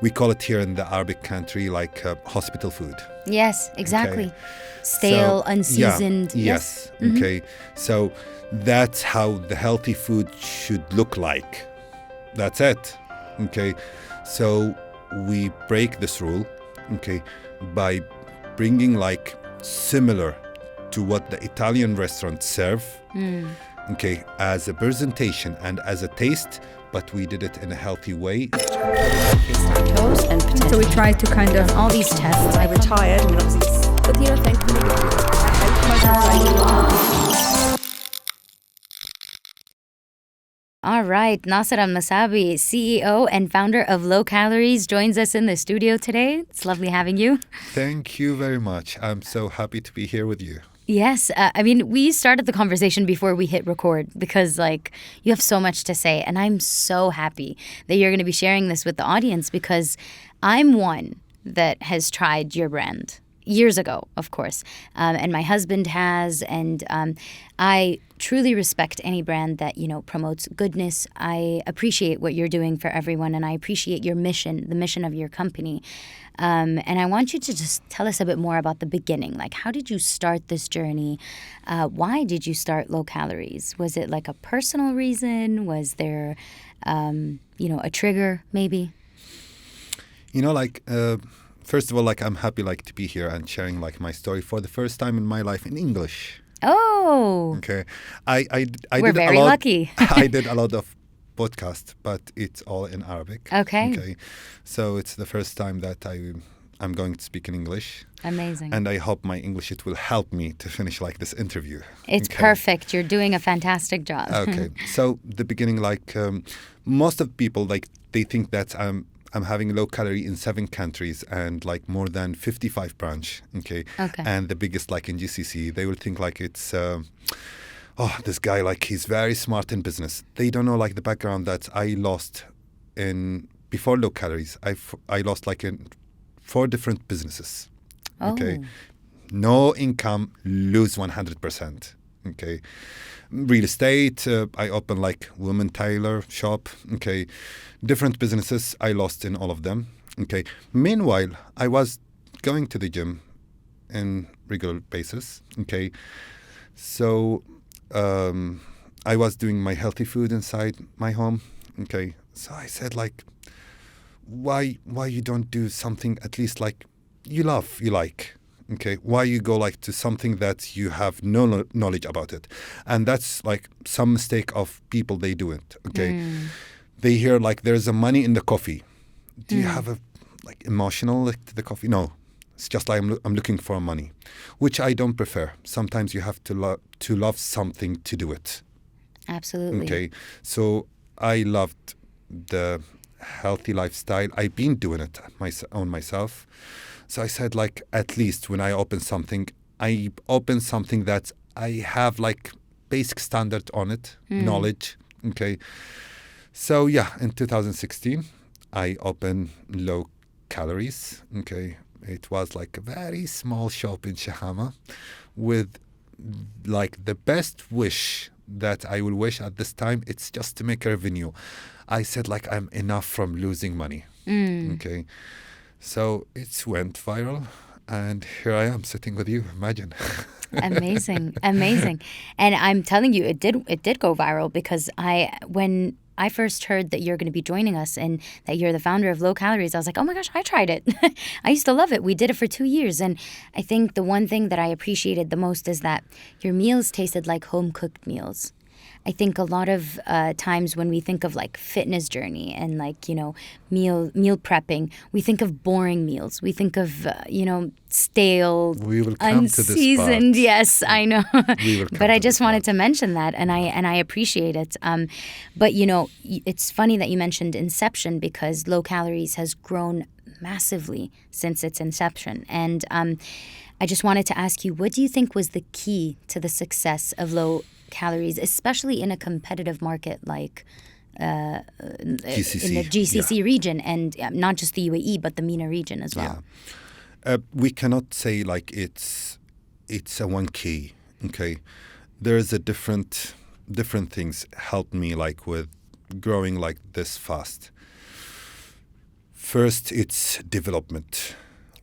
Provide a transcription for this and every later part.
we call it here in the Arabic country like hospital food. Yes, exactly. Okay. Stale, So, unseasoned. Yeah, yes. Okay. So that's how the healthy food should look like. That's it. Okay. So we break this rule, okay, by bringing like similar to what the Italian restaurants serve, okay, as a presentation and as a taste, but we did it in a healthy way. Toast and potatoes. So we tried to kind of All these tests. I retired, I mean, obviously, but you know, thankfully. All right, Nasser Al Messabi, CEO and founder of Low Calories, joins us in the studio today. It's lovely having you. Thank you very much. I'm so happy to be here with you. Yes, I mean, we started the conversation before we hit record because, like, you have so much to say, and I'm so happy that you're going to be sharing this with the audience because I'm one that has tried your brand years ago, of course, and my husband has, and I truly respect any brand that, you know, promotes goodness. I appreciate what you're doing for everyone, and I appreciate your mission, the mission of your company. And I want you to just tell us a bit more about the beginning. Like, how did you start this journey? Why did you start Low Calories? Was it like a personal reason? Was there, you know, a trigger maybe? You know, like, first of all, like, I'm happy, like, to be here and sharing, like, my story for the first time in my life in English. Oh, Okay. I we're did very a lot, lucky. I did a lot of podcasts, but it's all in Arabic. Okay. So it's the first time that I'm going to speak in English. Amazing. And I hope my English, it will help me to finish, like, this interview. It's Okay. perfect. You're doing a fantastic job. Okay. So the beginning, like, most of people, like, they think that I'm having low calorie in 7 countries and like more than 55 branch. Okay. And the biggest, like, in GCC, they will think like it's, this guy, like, he's very smart in business. They don't know, like, the background that I lost before low calories. I lost, like, in 4 different businesses. Okay. Oh. No income, lose 100%. Okay. Real estate, I opened, like, women tailor shop. Okay. Different businesses, I lost in all of them. Okay. Meanwhile, I was going to the gym in regular basis. Okay. So I was doing my healthy food inside my home. Okay. So I said, like, why you don't do something at least like you love, you like? Okay, why you go, like, to something that you have no knowledge about it? And that's, like, some mistake of people, they do it. Okay, they hear, like, there's a money in the coffee. Do you have a, like, emotional, like, to the coffee? No, it's just like I'm looking for money, which I don't prefer. Sometimes you have to love something to do it. Absolutely. Okay, so I loved the healthy lifestyle. I've been doing it on myself. So I said, like, at least when I open something that I have, like, basic standard on it, knowledge. Okay. So, yeah, in 2016, I opened Low Calories. Okay. It was, like, a very small shop in Shahama with, like, the best wish that I will wish at this time. It's just to make a revenue. I said, like, I'm enough from losing money. Okay. So it went viral, and here I am sitting with you. Imagine. Amazing. And I'm telling you, it did go viral because when I first heard that you're going to be joining us and that you're the founder of Low Calories, I was like, oh my gosh, I tried it. I used to love it. We did it for 2 years. And I think the one thing that I appreciated the most is that your meals tasted like home-cooked meals. I think a lot of times when we think of, like, fitness journey and, like, you know, meal prepping, we think of boring meals. We think of, you know, stale, we will come unseasoned. To this part. Yes, I know. We will come But I to just this wanted part. to mention that, and I appreciate it. But, you know, it's funny that you mentioned inception because Low Calories has grown massively since its inception. And I just wanted to ask you, what do you think was the key to the success of Low Calories, especially in a competitive market like GCC. in the GCC region, and not just the UAE, but the MENA region as well? Yeah. We cannot say, like, it's a one key. Okay. There's a different things helped me, like, with growing, like, this fast. First, it's development.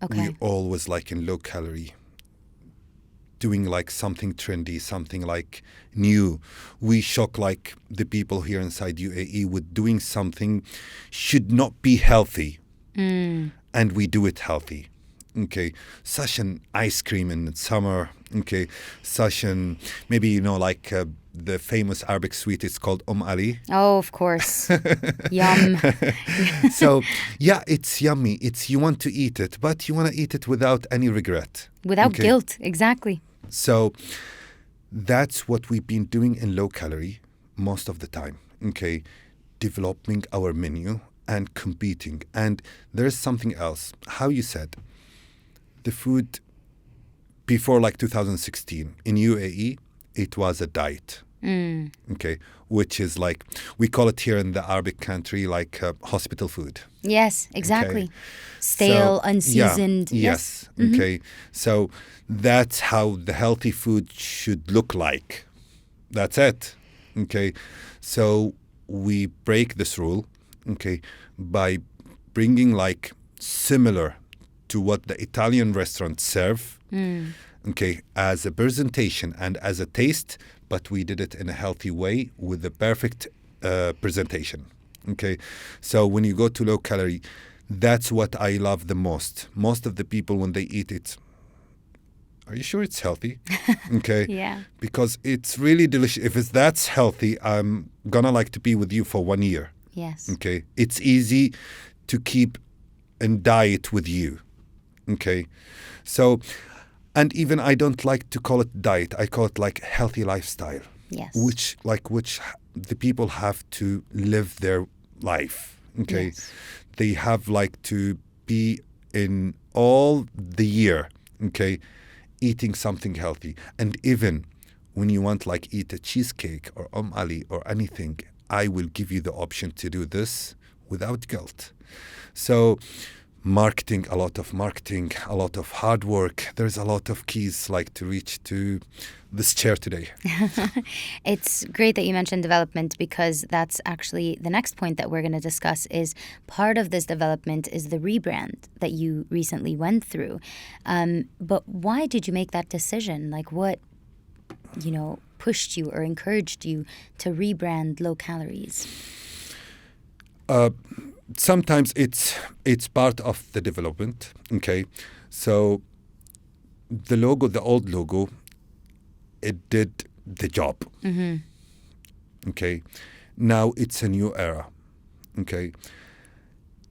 Okay. We always like in low calorie, doing like something trendy, something like new. We shock like the people here inside UAE with doing something should not be healthy, and we do it healthy. Okay, such an ice cream in summer. Okay, such an maybe like the famous Arabic sweet is called Ali. Oh, of course. Yum. So yeah, it's yummy. It's you want to eat it, but you want to eat it without any regret. Without Okay. guilt. Exactly. So that's what we've been doing in low calorie most of the time. Okay, developing our menu and competing. And there's something else. How you said the food before like 2016 in UAE, it was a diet. Okay, which is like we call it here in the Arabic country like hospital food. Yes, exactly. Okay. Stale, So, unseasoned. Yeah, yes. Okay. So that's how the healthy food should look like. That's it. Okay. So we break this rule, okay, by bringing like similar to what the Italian restaurants serve, okay, as a presentation and as a taste, but we did it in a healthy way with the perfect presentation. Okay, so when you go to low calorie, that's what I love the most. Most of the people when they eat it, are you sure it's healthy? Okay, Yeah. because it's really delicious. If it's that's healthy, I'm gonna like to be with you for 1 year. Yes. Okay, it's easy to keep in diet with you. Okay, so and even I don't like to call it diet. I call it like healthy lifestyle, Yes. which the people have to live their life. Okay, Yes. they have like to be in all the year. Okay, eating something healthy, and even when you want like eat a cheesecake or Ali or anything, I will give you the option to do this without guilt. So marketing, a lot of hard work. There's a lot of keys like to reach to this chair today. It's great that you mentioned development because that's actually the next point that we're going to discuss is part of this development is the rebrand that you recently went through. But why did you make that decision? Like what, pushed you or encouraged you to rebrand low calories? Sometimes it's part of the development. Okay, so the old logo, it did the job. Okay, now it's a new era. Okay,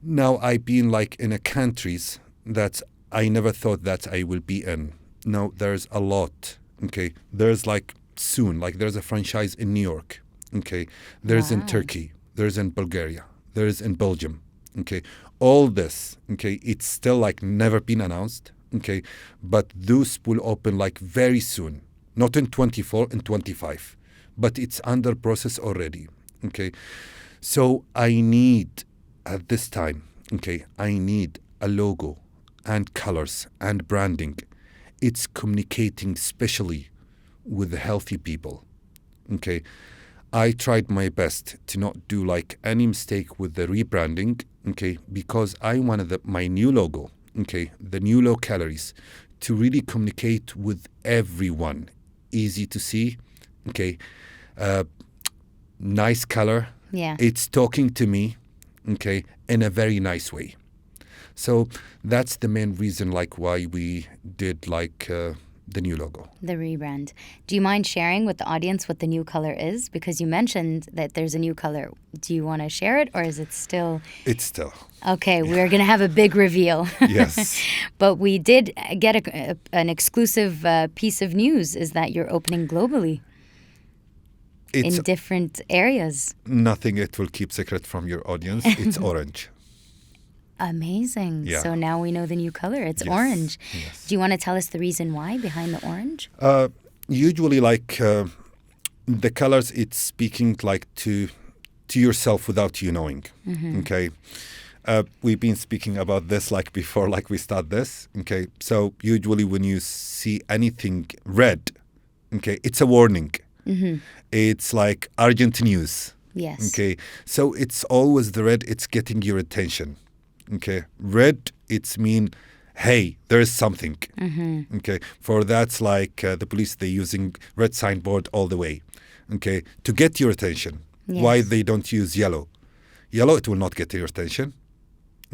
now I've been like in a countries that I never thought that I will be in. Now there's a lot. Okay, there's like soon, like there's a franchise in New York. Okay, there's in Wow. Turkey, there's in Bulgaria, there's in Belgium. Okay, all this. Okay, it's still like never been announced. Okay, but those will open like very soon, not in 24, in 25, but it's under process already. Okay, so I need at this time. Okay, I need a logo and colors and branding. It's communicating specially with the healthy people. Okay, I tried my best to not do like any mistake with the rebranding. Okay, because I wanted my new logo. Okay, the new low calories to really communicate with everyone. Easy to see. Okay, nice color. Yeah. It's talking to me. Okay, in a very nice way. So that's the main reason, like why we did like the new logo. The rebrand. Do you mind sharing with the audience what the new color is? Because you mentioned that there's a new color. Do you want to share it or is it still? It's still. Okay, we're going to have a big reveal. Yes. But we did get an exclusive piece of news is that you're opening globally It's in different areas. nothing it will keep secret from your audience. It's orange. Amazing. Yeah. So now we know the new color. It's Yes, orange. yes. Do you want to tell us the reason why behind the orange? Usually like the colors, it's speaking like to yourself without you knowing. Okay. We've been speaking about this like before, like we start this. Okay. So usually when you see anything red, okay, it's a warning. It's like urgent news. Yes. Okay. So it's always the red, it's getting your attention. Okay, red, it's mean, hey, there is something. Okay, for that's like the police, they're using red signboard all the way. Okay, to get your attention. Why Yes. they don't use yellow? Yellow, it will not get your attention.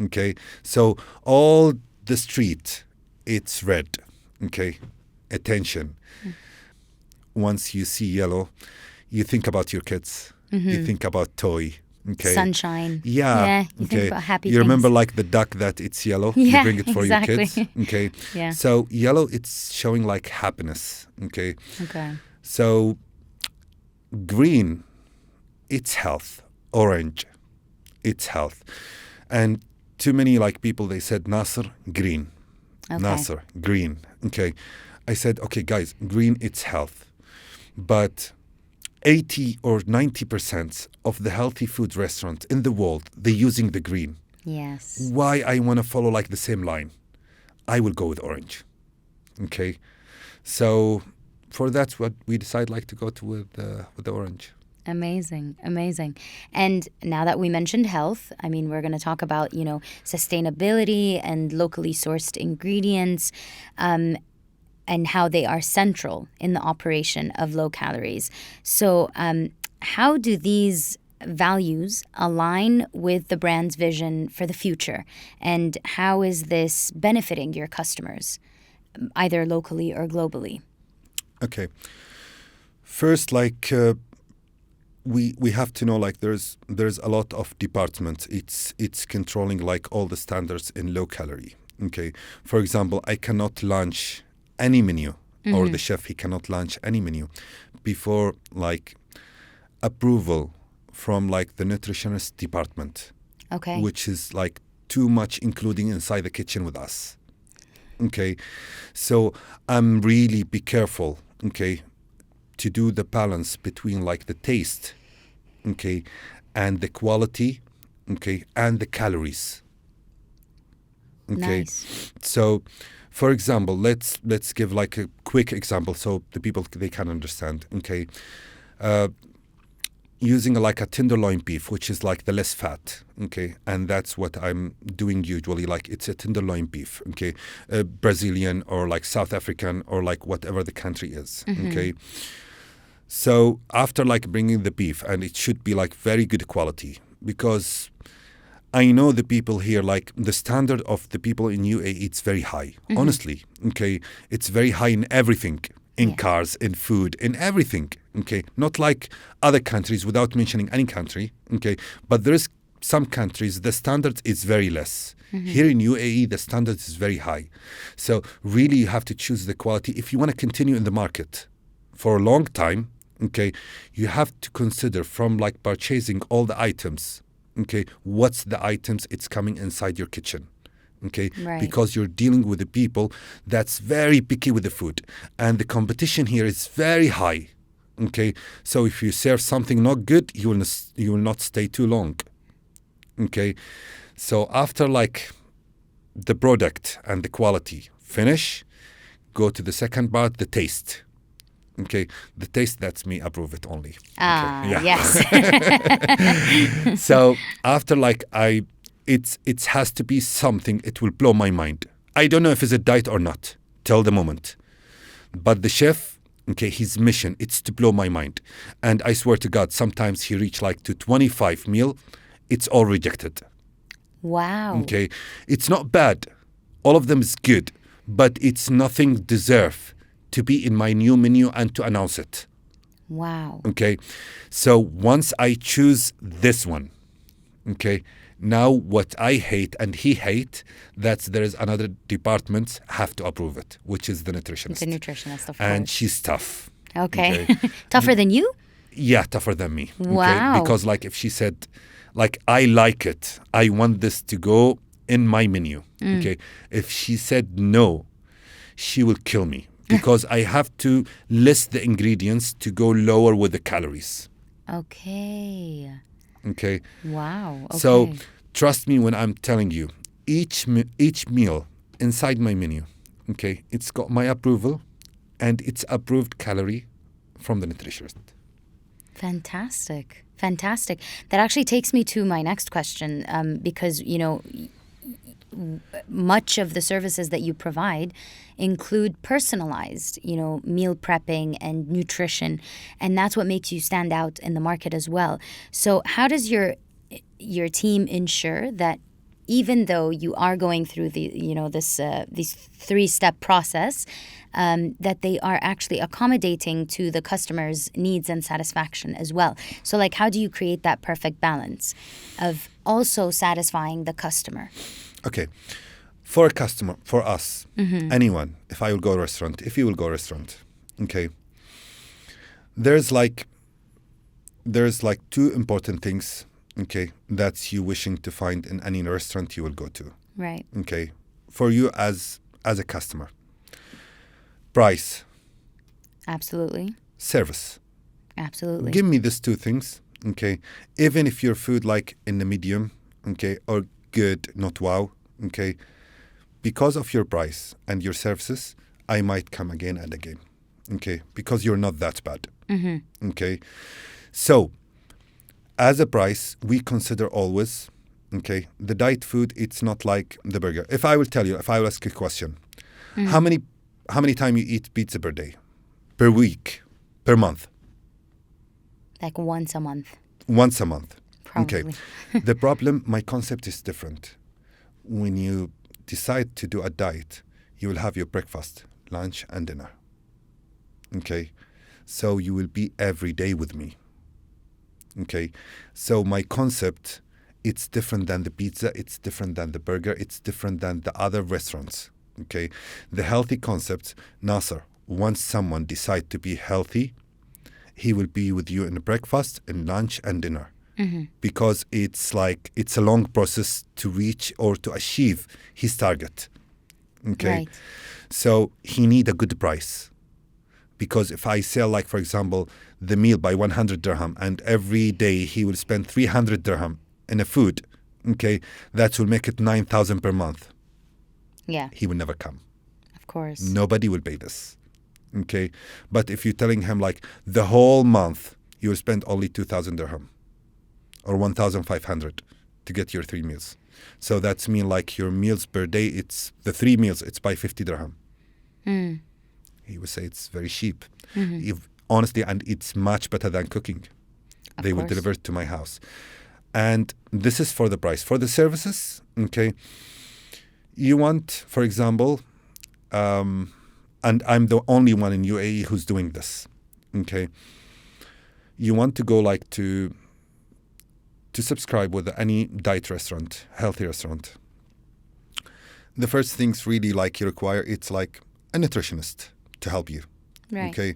Okay, so all the street, it's red. Okay, attention. Once you see yellow, you think about your kids. You think about toy. Okay. Sunshine. Yeah. You think about happy You remember things. like the duck that it's yellow? Yeah, You bring it for exactly. your kids. Okay. Yeah. So yellow, it's showing like happiness. Okay. Okay. So green, it's health. Orange, it's health. And too many like people, they said Nasser, green. Okay. Nasser, green. Okay. I said, okay, guys, green, it's health. But 80 or 90% of the healthy food restaurants in the world, they're using the green. Yes. Why I want to follow like the same line? I will go with orange. Okay. So for that's what we decide like to go to with the orange. Amazing, amazing. And now that we mentioned health, I mean, we're going to talk about, sustainability and locally sourced ingredients, and how they are central in the operation of low calories. So how do these values align with the brand's vision for the future? And how is this benefiting your customers, either locally or globally? Okay. First, like we have to know like there's a lot of departments. It's controlling like all the standards in low calorie. Okay. For example, I cannot launch any menu, or the chef, he cannot launch any menu before like approval from like the nutritionist department. Okay. Which is like too much including inside the kitchen with us. Okay. So I'm really be careful, okay, to do the balance between like the taste, okay, and the quality, okay, and the calories. Okay. Nice. So for example, let's give like a quick example so the people they can understand. Okay, using like a tenderloin beef, which is like the less fat. Okay, and that's what I'm doing usually. Like it's a tenderloin beef. Okay, Brazilian or like South African or like whatever the country is. Okay, so after like bringing the beef, and it should be like very good quality, because I know the people here, like the standard of the people in UAE, it's very high. Honestly, okay, it's very high in everything, in cars, in food, in everything. Okay, not like other countries, without mentioning any country. Okay, but there is some countries the standard is very less. Here in UAE, the standard is very high. So really, you have to choose the quality if you want to continue in the market for a long time. Okay, you have to consider from like purchasing all the items. Okay, what's the items it's coming inside your kitchen? Okay, Right. because you're dealing with the people that's very picky with the food, and the competition here is very high. Okay, so if you serve something not good, you will not stay too long. Okay, so after like the product and the quality finish, go to the second part, the taste. Okay, the taste, that's me approve it only. Ah, Okay, yeah. yes. So after like it has to be something, it will blow my mind. I don't know if it's a diet or not till the moment, but the chef, okay, his mission, it's to blow my mind. And I swear to God, sometimes he reach like to 25 meal, it's all rejected. Wow. Okay, it's not bad, all of them is good, but it's nothing deserve to be in my new menu and to announce it. Wow. Okay, so once I choose this one, okay, now what I hate and he hate, that's there is another department have to approve it, which is the nutritionist. The nutritionist, of And course. she's tough. Okay. Tougher than you? Yeah, tougher than me. Okay? Wow. Because like if she said, like I like it, I want this to go in my menu. Okay. If she said no, she will kill me. Because I have to list the ingredients to go lower with the calories. Okay. Okay. Wow. Okay. So trust me when I'm telling you, each meal inside my menu, okay, it's got my approval and it's approved calorie from the nutritionist. Fantastic. Fantastic. That actually takes me to my next question, because, much of the services that you provide include personalized, meal prepping and nutrition, and that's what makes you stand out in the market as well. So how does your team ensure that even though you are going through this 3-step process, that they are actually accommodating to the customer's needs and satisfaction as well? So like, how do you create that perfect balance of also satisfying the customer? Okay. For a customer, for us, anyone, if you will go to a restaurant, okay, there's like 2 important things, okay, that's you wishing to find in any restaurant you will go to. Right. Okay. For you as a customer. Price. Absolutely. Service. Absolutely. Give me these 2 things, okay? Even if your food like in the medium, okay, or good, not wow, okay? Because of your price and your services, I might come again and again, okay? Because you're not that bad, okay? So, as a price, we consider always, okay, the diet food, it's not like the burger. If I will ask you a question, how many times you eat pizza per day, per week, per month? Like once a month. Once a month. Probably. Okay. The problem, my concept is different. When you decide to do a diet, you will have your breakfast, lunch, and dinner. Okay? So you will be every day with me. Okay? So my concept, it's different than the pizza, it's different than the burger, it's different than the other restaurants. Okay? The healthy concept, Nasser, once someone decide to be healthy, he will be with you in the breakfast, in lunch, and dinner. Because it's a long process to reach or to achieve his target. Okay? Right. So he need a good price. Because if I sell, like, for example, the meal by 100 dirham and every day he will spend 300 dirham in a food, okay, that will make it 9,000 per month. Yeah, He will never come. of course. Nobody will pay this. Okay? But if you're telling him, like, the whole month you will spend only 2,000 dirham or 1,500 to get your 3 meals. So that's mean like your meals per day, it's the 3 meals, it's by 50 dirham. He would say it's very cheap. Honestly, and it's much better than cooking. They will course. deliver it to my house. And this is for the price. For the services, okay, you want, for example, and I'm the only one in UAE who's doing this, okay, you want to go like to subscribe with any diet restaurant, healthy restaurant. The first things really like you require, it's like a nutritionist to help you. Right. Okay.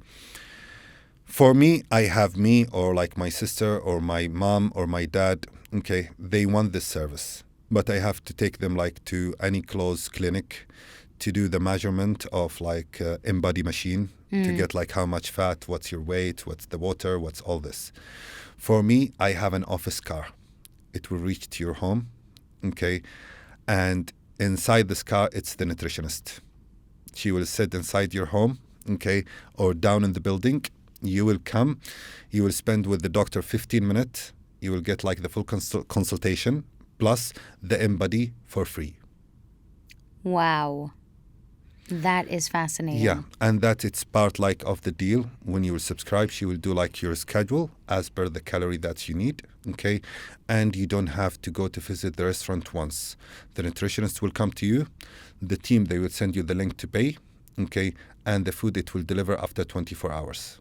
For me, I have me or like my sister or my mom or my dad, okay, they want this service. But I have to take them like to any close clinic to do the measurement of like in-body machine to get like how much fat, what's your weight, what's the water, what's all this. For me, I have an office car. It will reach to your home, okay? And inside this car, it's the nutritionist. She will sit inside your home, okay, or down in the building. You will come, you will spend with the doctor 15 minutes. You will get like the full consultation plus the in-body for free. Wow. That is fascinating. Yeah, and that it's part like of the deal. When you will subscribe, she will do like your schedule as per the calorie that you need, okay? And you don't have to go to visit the restaurant once. The nutritionist will come to you. The team, they will send you the link to pay, okay? And the food, it will deliver after 24 hours.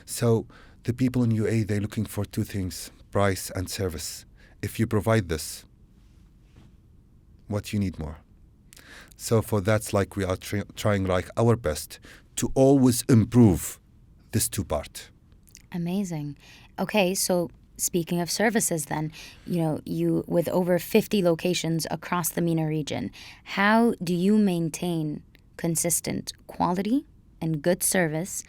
So the people in UAE, they're looking for 2 things, price and service. If you provide this, what you need more? So for that's like we are trying like our best to always improve this 2 part. Amazing. Okay, so speaking of services then, you with over 50 locations across the MENA region, how do you maintain consistent quality and good service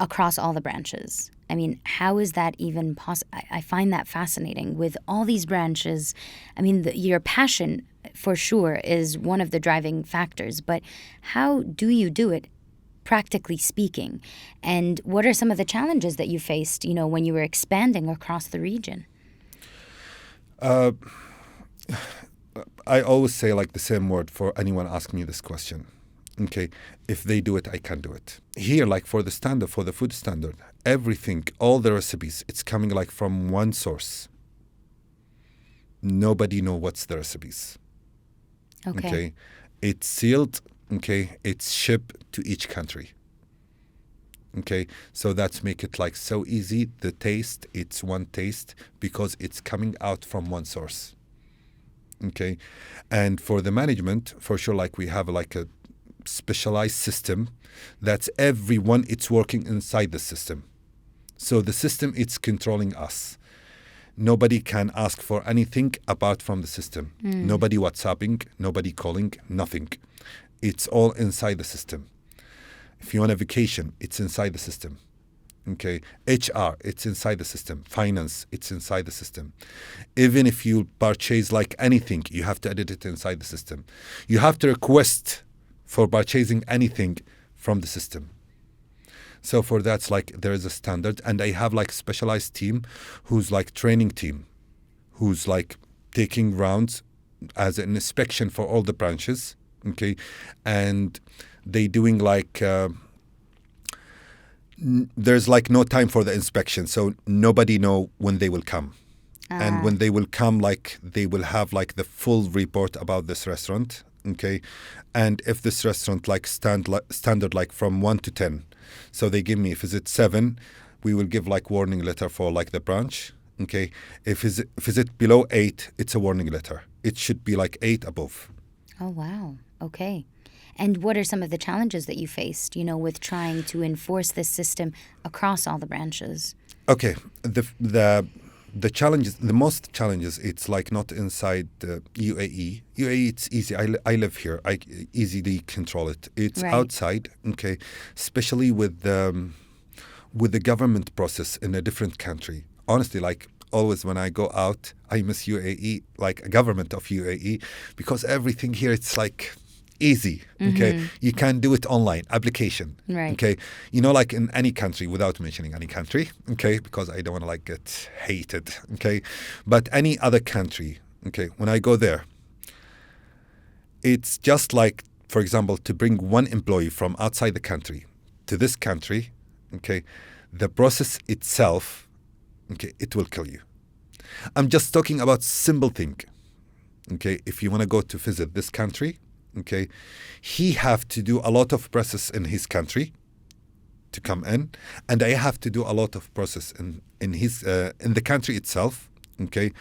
across all the branches? I mean, how is that even possible? I find that fascinating with all these branches. I mean, your passion for sure is one of the driving factors, but how do you do it, practically speaking? And what are some of the challenges that you faced, when you were expanding across the region? I always say like the same word for anyone asking me this question. Okay, if they do it, I can do it. Here, like for the food standard, everything, all the recipes, it's coming like from one source. Nobody know what's the recipes. Okay. It's sealed. Okay, it's shipped to each country. Okay, so that's make it like so easy. The taste, it's one taste because it's coming out from one source. Okay, and for the management, for sure, like we have like a specialized system that's everyone, it's working inside the system. So the system, it's controlling us. Nobody can ask for anything apart from the system. Nobody WhatsApping, nobody calling, nothing. It's all inside the system. If you want a vacation, it's inside the system. Okay, HR, it's inside the system. Finance, it's inside the system. Even if you purchase like anything, you have to edit it inside the system. You have to request for purchasing anything from the system. So for that's like there is a standard, and I have like specialized team who's like training team, who's like taking rounds as an inspection for all the branches. Okay, and they doing like. There's like no time for the inspection, so nobody know when they will come. And when they will come, like they will have like the full report about this restaurant. Okay, and if this restaurant like standard like from 1 to 10, so they give me, if is it 7, we will give like warning letter for like the branch. Okay, if is it below 8, it's a warning letter. It should be like 8 above. Oh, wow. Okay. And what are some of the challenges that you faced, with trying to enforce this system across all the branches? Okay, the challenges, the most challenges, it's like not inside the UAE. UAE, it's easy. I live here. I easily control it. It's Right. outside. Okay, especially with the government process in a different country. Honestly, like always when I go out, I miss UAE, like a government of UAE, because everything here it's like easy. Okay, you can do it online application. Right. Okay, like in any country, without mentioning any country. Okay, because I don't want to like get hated. Okay, but any other country. Okay, when I go there, it's just like, for example, to bring one employee from outside the country to this country. Okay, the process itself. Okay, it will kill you. I'm just talking about simple thing. Okay, if you want to go to visit this country. Okay, he have to do a lot of process in his country to come in, and I have to do a lot of process in his in the country itself. Okay,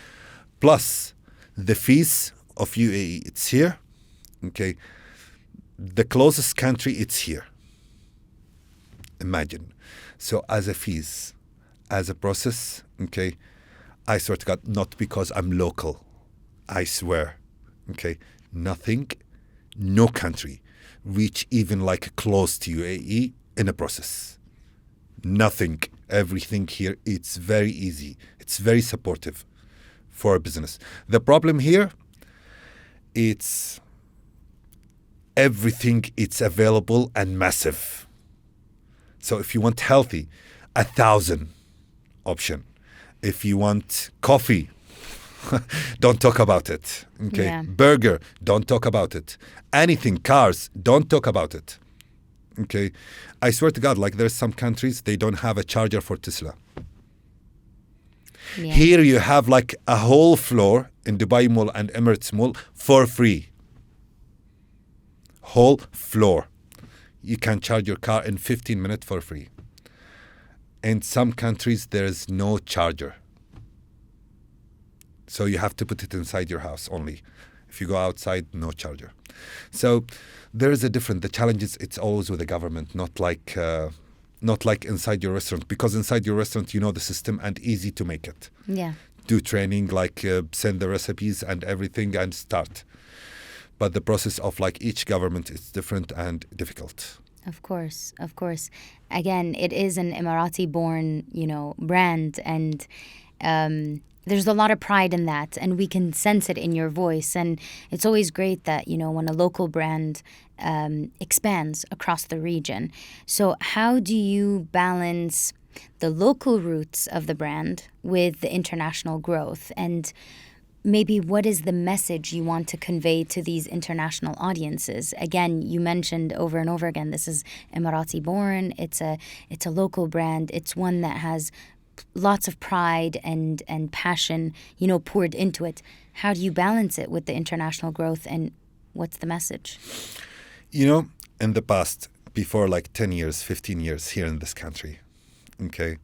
plus the fees of UAE, it's here. Okay, the closest country, it's here. Imagine. So as a fees, as a process. Okay, I swear to God, not because I'm local. I swear. Okay, nothing. No country reach even like close to UAE in a process. Nothing. Everything here, it's very easy. It's very supportive for a business. The problem here, it's everything, it's available and massive. So if you want healthy, 1,000 option. If you want coffee, don't talk about it. Okay. Yeah. Burger, don't talk about it. Anything, cars, don't talk about it. Okay. I swear to God, like there's some countries, they don't have a charger for Tesla. Yeah. Here you have like a whole floor in Dubai Mall and Emirates Mall for free. Whole floor. You can charge your car in 15 minutes for free. In some countries, there's no charger. So you have to put it inside your house only. If you go outside, no charger. So there is a different. The challenge is it's always with the government, not like inside your restaurant. Because inside your restaurant, you know the system and easy to make it. Yeah. Do training, like send the recipes and everything and start. But the process of like each government is different and difficult. Of course, of course. Again, it is an Emirati-born, brand, and there's a lot of pride in that, and we can sense it in your voice. And it's always great that, when a local brand expands across the region. So how do you balance the local roots of the brand with the international growth? And maybe what is the message you want to convey to these international audiences? Again, you mentioned over and over again, this is Emirati born. It's a local brand. It's one that has lots of pride and passion, poured into it. How do you balance it with the international growth, and what's the message? In the past, before like 10 years, 15 years here in this country, okay,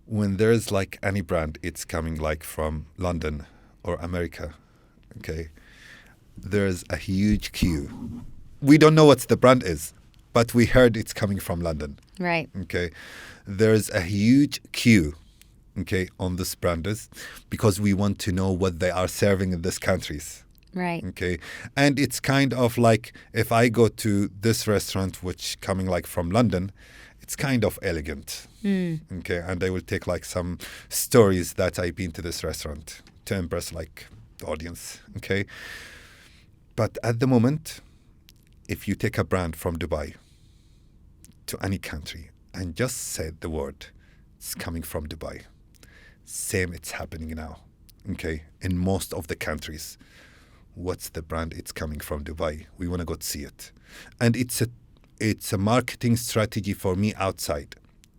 when there's like any brand, it's coming like from London or America, okay, there's a huge queue. We don't know what the brand is, but we heard it's coming from London. Right. Okay. There's a huge queue, okay, on these brands because we want to know what they are serving in these countries. Right. Okay. And it's kind of like if I go to this restaurant, which coming like from London, it's kind of elegant. Okay. And I will take like some stories that I've been to this restaurant to impress like the audience. Okay. But at the moment, if you take a brand from Dubai to any country and just said the word, it's coming from Dubai. Same, it's happening now. Okay. In most of the countries. What's the brand? It's coming from Dubai. We want to go to see it. And it's a marketing strategy for me outside.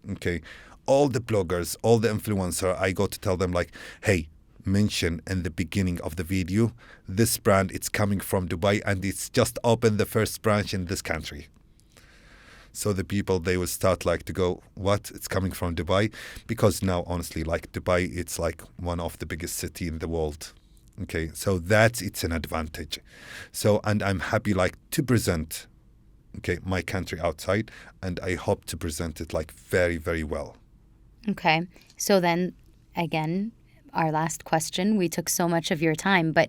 Okay. All the bloggers, all the influencers, I go to tell them like, hey, mention in the beginning of the video, this brand, it's coming from Dubai and it's just opened the first branch in this country. So the people, they will start like to go, what? It's coming from Dubai? Because now, honestly, like Dubai, it's like one of the biggest city in the world. Okay, so it's an advantage. So, and I'm happy like to present, okay, my country outside, and I hope to present it like very, very well. Okay, so then again, our last question, we took so much of your time, but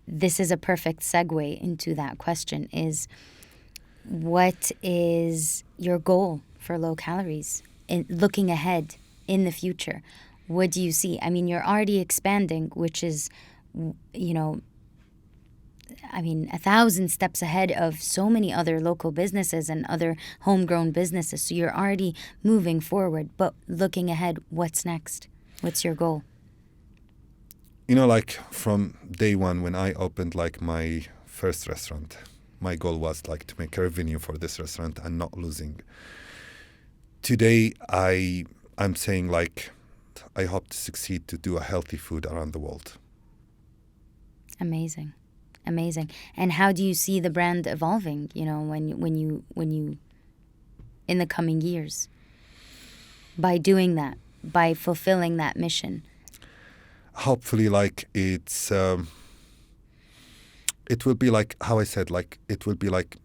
this is a perfect segue into that question is, what is your goal for low calories in looking ahead in the future? What do you see? I mean, you're already expanding, which is, 1,000 steps ahead of so many other local businesses and other homegrown businesses. So you're already moving forward, but looking ahead, what's next? What's your goal? Like from day one, when I opened like my first restaurant, my goal was like to make a revenue for this restaurant and not losing. Today, I'm saying like, I hope to succeed to do a healthy food around the world. Amazing. And how do you see the brand evolving, when you in the coming years? By doing that, by fulfilling that mission? Hopefully, like it will be like how I said, like it will be like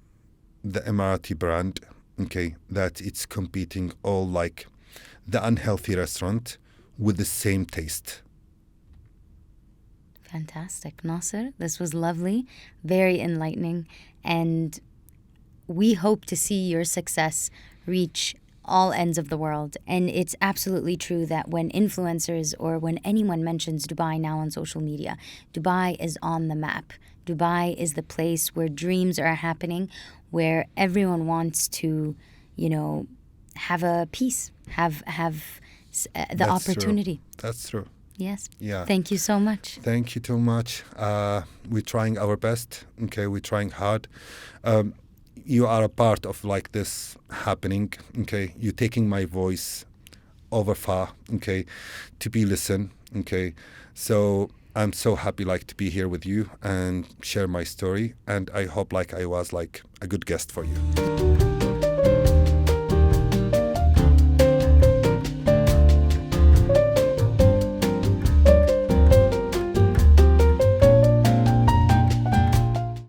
the Emirati brand, okay, that it's competing all like the unhealthy restaurant with the same taste. Fantastic. Nasser, this was lovely, very enlightening, and we hope to see your success reach all ends of the world. And it's absolutely true that when influencers or when anyone mentions Dubai now on social media, Dubai is on the map. Dubai is the place where dreams are happening, where everyone wants to, have a piece, have the That's opportunity. True. That's true. Yes. Yeah. Thank you so much. Thank you too much. We're trying our best. Okay, we're trying hard. You are a part of like this happening. Okay, you're taking my voice over far. Okay, to be listened. Okay, so I'm so happy like to be here with you and share my story. And I hope like I was like a good guest for you.